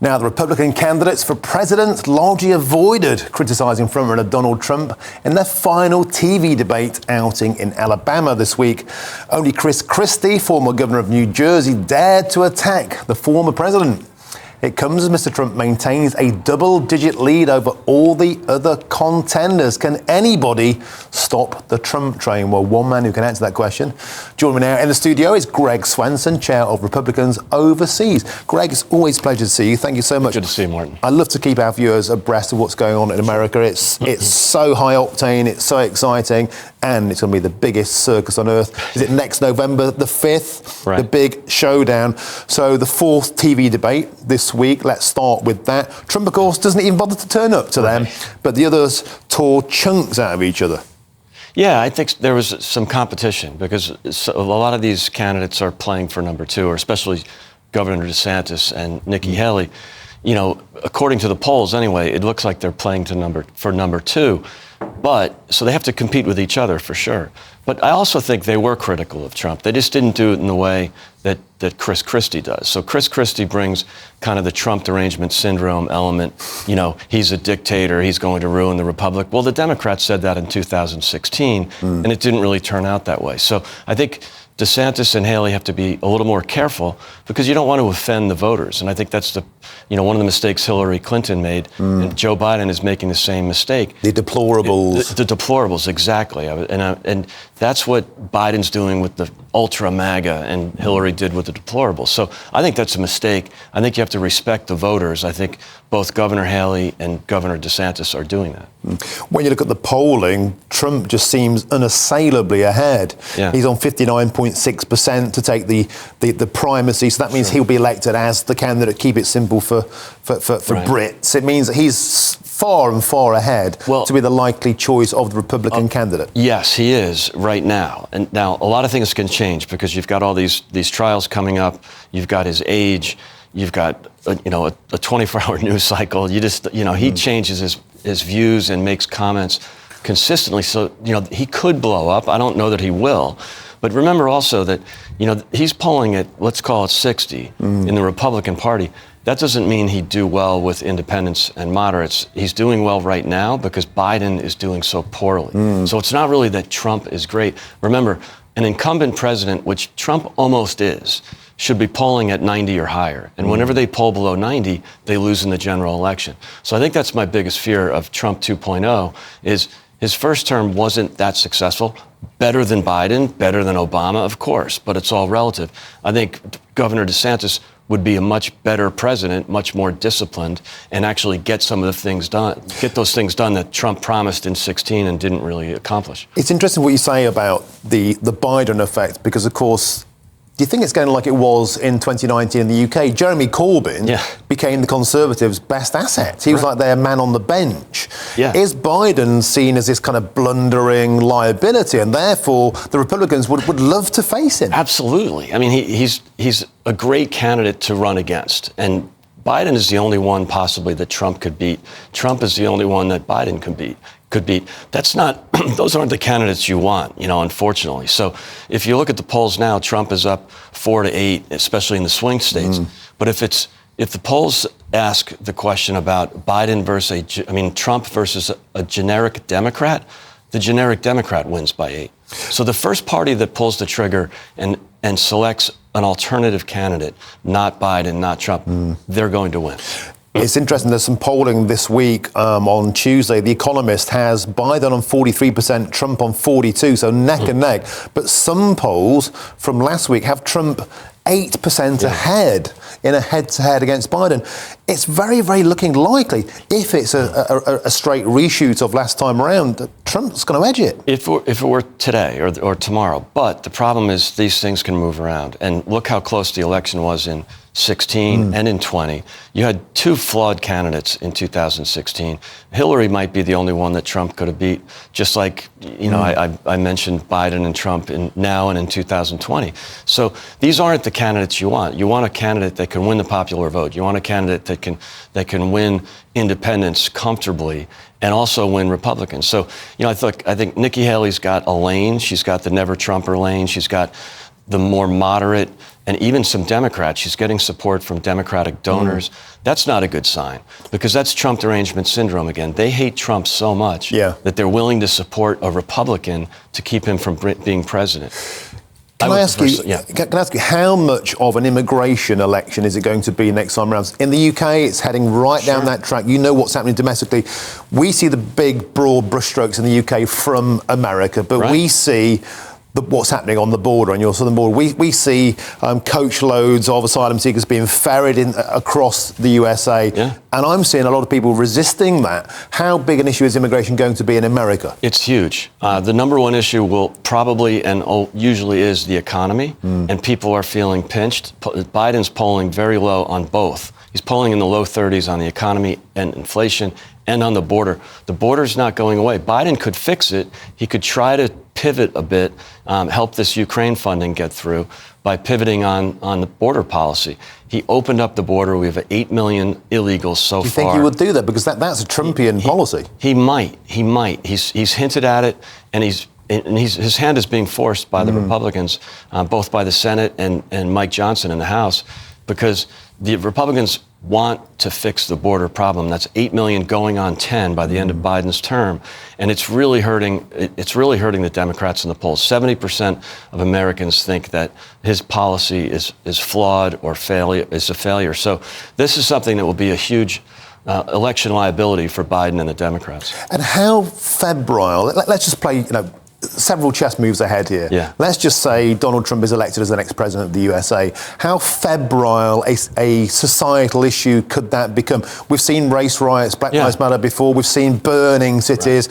Now, the Republican candidates for president largely avoided criticising frontrunner Donald Trump in their final TV debate outing in Alabama this week. Only Chris Christie, former governor of New Jersey, dared to attack the former president. It comes as Mr. Trump maintains a double-digit lead over all the other contenders. Can anybody stop the Trump train? Well, one man who can answer that question. Joining me now in the studio is Greg Swenson, chair of Republicans Overseas. Greg, it's always a pleasure to see you. Thank you so much. Good to see you, Martin. I love to keep our viewers abreast of what's going on in America. It's so high octane, it's so exciting, and it's going to be the biggest circus on earth. Is it next November the 5th? Right. The big showdown. So the fourth TV debate this week. Let's start with that. Trump, of course, doesn't even bother to turn up to them, but the others tore chunks out of each other. Yeah, I think there was some competition because a lot of these candidates are playing for number two, or especially Governor DeSantis and Nikki Haley. You know, according to the polls anyway, it looks like they're playing for number two. But so they have to compete with each other for sure. But I also think they were critical of Trump. They just didn't do it in the way that Chris Christie does. So Chris Christie brings kind of the Trump derangement syndrome element. You know, he's a dictator. He's going to ruin the republic. Well, the Democrats said that in 2016, and it didn't really turn out that way. So I think DeSantis and Haley have to be a little more careful because you don't want to offend the voters. And I think that's one of the mistakes Hillary Clinton made. And Joe Biden is making the same mistake. The deplorables. The deplorables, exactly. And that's what Biden's doing with the ultra MAGA and Hillary did with the deplorables. So I think that's a mistake. I think you have to respect the voters. I think both Governor Haley and Governor DeSantis are doing that. When you look at the polling, Trump just seems unassailably ahead. Yeah. He's on 59.6% to take the primacy. So that means he'll be elected as the candidate. Keep it simple for right. Brits. It means that he's far and far ahead to be the likely choice of the Republican candidate. Yes, he is right now. And now a lot of things can change because you've got all these trials coming up. You've got his age. You've got a 24-hour news cycle. He changes his views and makes comments consistently. So he could blow up. I don't know that he will. But remember also that he's polling at, let's call it 60 in the Republican Party. That doesn't mean he'd do well with independents and moderates. He's doing well right now because Biden is doing so poorly. So it's not really that Trump is great. Remember, an incumbent president, which Trump almost is, should be polling at 90 or higher. And whenever they poll below 90, they lose in the general election. So I think that's my biggest fear of Trump 2.0 is his first term wasn't that successful. Better than Biden, better than Obama, of course, but it's all relative. I think Governor DeSantis would be a much better president, much more disciplined, and actually get some of the things done, get those things done that Trump promised in 2016 and didn't really accomplish. It's interesting what you say about the Biden effect, because, of course, do you think it's going like it was in 2019 in the UK? Jeremy Corbyn became the Conservatives' best asset. He was like their man on the bench. Yeah. Is Biden seen as this kind of blundering liability, and therefore the Republicans would love to face him? Absolutely. I mean, he's a great candidate to run against, and Biden is the only one possibly that Trump could beat. Trump is the only one that Biden could beat. That's not, those aren't the candidates you want, unfortunately. So if you look at the polls now, Trump is up 4 to 8, especially in the swing states. But if the polls ask the question about Trump versus a generic Democrat, the generic Democrat wins by 8. So the first party that pulls the trigger and selects an alternative candidate, not Biden, not Trump, they're going to win. It's interesting, there's some polling this week on Tuesday. The Economist has Biden on 43%, Trump on 42%, so neck and neck. But some polls from last week have Trump 8% ahead in a head-to-head against Biden. It's very, very looking likely, if it's a straight reshoot of last time around, that Trump's going to edge it. If it were today or tomorrow. But the problem is these things can move around. And look how close the election was in 2016 and in 2020. You had two flawed candidates in 2016. Hillary might be the only one that Trump could have beat, just like, I mentioned Biden and Trump now and in 2020. So these aren't the candidates you want. You want a candidate that can win the popular vote. You want a candidate that can win independents comfortably and also win Republicans. So, I think Nikki Haley's got a lane. She's got the never Trumper lane. She's got the more moderate and even some Democrats. She's getting support from Democratic donors. That's not a good sign, because that's Trump derangement syndrome again. They hate Trump so much that they're willing to support a Republican to keep him from being president. Can I ask you, how much of an immigration election is it going to be next time around? In the UK, it's heading right down that track. You know what's happening domestically. We see the big, broad brushstrokes in the UK from America, but we see what's happening on the border, on your southern border. We see coach loads of asylum seekers being ferried in across the USA, and I'm seeing a lot of people resisting that. How big an issue is immigration going to be in America? It's huge. The number one issue will probably and usually is the economy, and people are feeling pinched. Biden's polling very low on both. He's polling in the low 30s on the economy and inflation, and on the border. The border's not going away. Biden could fix it. He could try to pivot a bit, help this Ukraine funding get through by pivoting on the border policy. He opened up the border. We have 8 million illegals so far. Do you think he would do that? Because that's a Trumpian policy. He might. He's hinted at it, and his hand is being forced by the Republicans, both by the Senate and Mike Johnson in the House, because the Republicans want to fix the border problem. That's 8 million going on 10 by the end of Biden's term, and it's really hurting the Democrats in the polls. 70% of Americans think that his policy is flawed or is a failure. So this is something that will be a huge election liability for Biden and the Democrats. And how febrile? Let's just play, several chess moves ahead here. Let's just say Donald Trump is elected as the next president of the USA. How febrile a societal issue could that become? We've seen race riots, Black Lives Matter before. We've seen burning cities.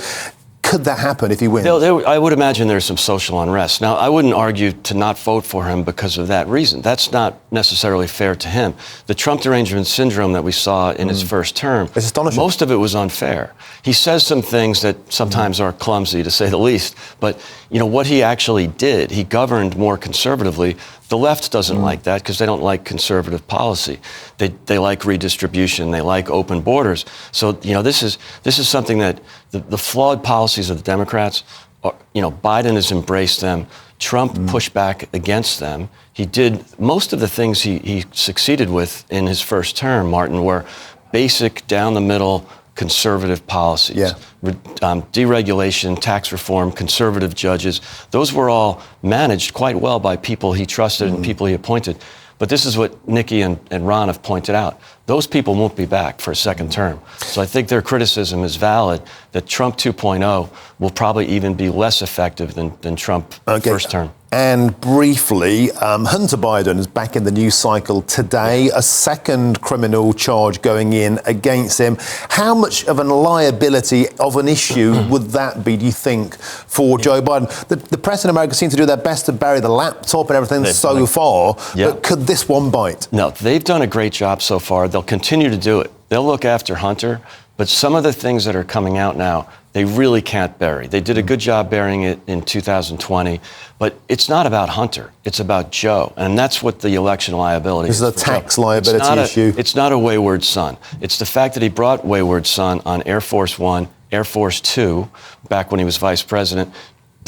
Could that happen if he wins? I would imagine there's some social unrest. Now, I wouldn't argue to not vote for him because of that reason. That's not necessarily fair to him. The Trump derangement syndrome that we saw in his first term, it's astonishing. Most of it was unfair. He says some things that sometimes are clumsy, to say the least. But, what he actually did, he governed more conservatively. The left doesn't like that because they don't like conservative policy. They like redistribution. They like open borders. So, this is something that the flawed policies of the Democrats, Biden has embraced them. Trump pushed back against them. He did most of the things he succeeded with in his first term, Martin, were basic, down the middle, conservative policies. Deregulation, tax reform, conservative judges. Those were all managed quite well by people he trusted and people he appointed. But this is what Nikki and Ron have pointed out. Those people won't be back for a second term. So I think their criticism is valid that Trump 2.0 will probably even be less effective than Trump first term. And briefly, Hunter Biden is back in the news cycle today, a second criminal charge going in against him. How much of a liability of an issue would that be, do you think, for Joe Biden? The press in America seem to do their best to bury the laptop and everything so far, but could this one bite? No, they've done a great job so far. They'll continue to do it. They'll look after Hunter, but some of the things that are coming out now, they really can't bury. They did a good job burying it in 2020, but it's not about Hunter. It's about Joe, and that's what the election liability is. This is a tax liability issue. It's not a wayward son. It's the fact that he brought wayward son on Air Force One, Air Force Two, back when he was vice president,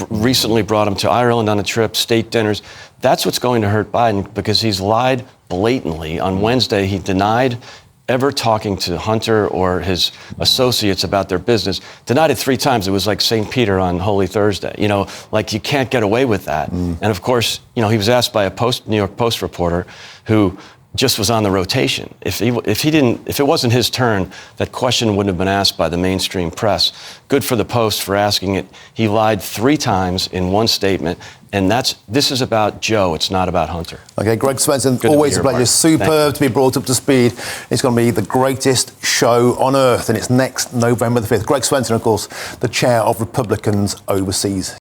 recently brought him to Ireland on a trip, state dinners. That's what's going to hurt Biden, because he's lied blatantly. On Wednesday, he denied ever talking to Hunter or his associates about their business. Denied it 3 times. It was like St. Peter on Holy Thursday. You can't get away with that. And of course, he was asked by a New York Post reporter who just was on the rotation. If it wasn't his turn, that question wouldn't have been asked by the mainstream press. Good for the Post for asking it. He lied 3 times in one statement. And this is about Joe. It's not about Hunter. Okay, Greg Swenson, always a pleasure. Superb to be brought up to speed. It's going to be the greatest show on earth, and it's next November the 5th. Greg Swenson, of course, the chair of Republicans Overseas.